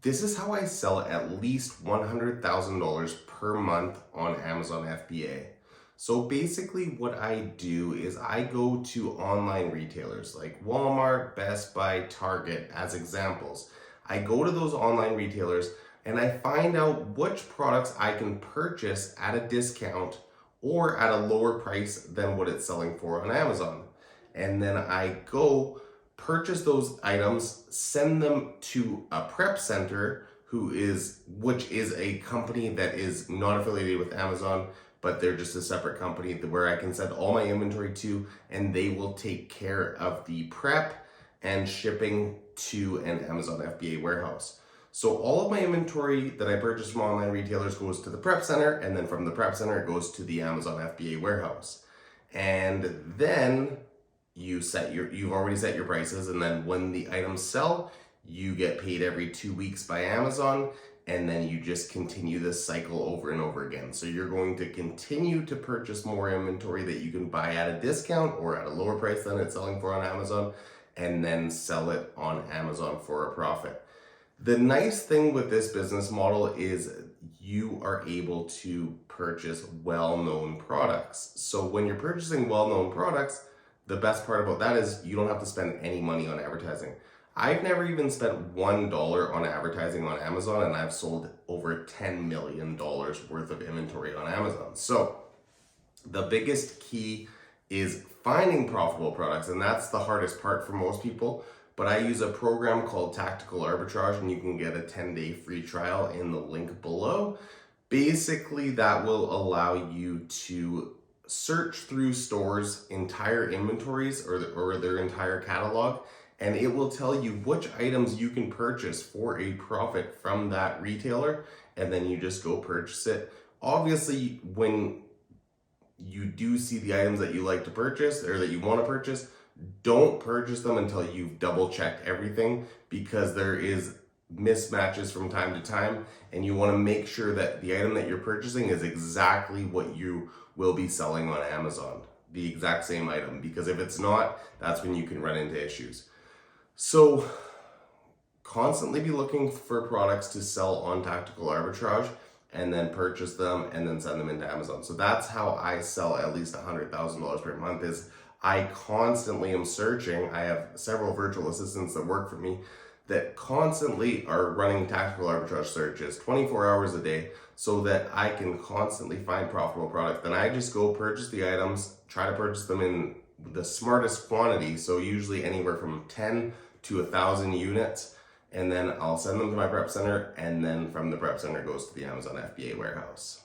This is how I sell at least $100,000 per month on Amazon FBA. So basically what I do is I go to online retailers like Walmart, Best Buy, Target as examples. I go to those online retailers and I find out which products I can purchase at a discount or at a lower price than what it's selling for on Amazon. And then I go purchase those items, send them to a prep center which is a company that is not affiliated with Amazon, but they're just a separate company where I can send all my inventory to, and they will take care of the prep and shipping to an Amazon FBA warehouse. So all of my inventory that I purchase from online retailers goes to the prep center, and then from the prep center it goes to the Amazon FBA warehouse. And then you've already set your prices, and then when the items sell, you get paid every 2 weeks by Amazon, and then you just continue this cycle over and over again. So you're going to continue to purchase more inventory that you can buy at a discount or at a lower price than it's selling for on Amazon, and then sell it on Amazon for a profit. The nice thing with this business model is you are able to purchase well-known products. So when you're purchasing well-known products, the best part about that is you don't have to spend any money on advertising. I've never even spent $1 on advertising on Amazon, and I've sold over $10 million worth of inventory on Amazon. So the biggest key is finding profitable products, and that's the hardest part for most people. But I use a program called Tactical Arbitrage, and you can get a 10-day free trial in the link below. Basically, that will allow you to search through stores' entire inventories or their entire catalog, and it will tell you which items you can purchase for a profit from that retailer, and then you just go purchase it. Obviously, when you do see the items that you like to purchase or that you want to purchase, don't purchase them until you've double checked everything, because there is mismatches from time to time, and you want to make sure that the item that you're purchasing is exactly what you will be selling on Amazon, the exact same item, because if it's not, that's when you can run into issues. So constantly be looking for products to sell on Tactical Arbitrage, and then purchase them and then send them into Amazon. So that's how I sell at least $100,000 per month. Is I constantly am searching. I have several virtual assistants that work for me that constantly are running Tactical Arbitrage searches 24 hours a day, so that I can constantly find profitable products. Then I just go purchase the items, try to purchase them in the smartest quantity, so usually anywhere from 10 to 1,000 units, and then I'll send them to my prep center, and then from the prep center it goes to the Amazon FBA warehouse.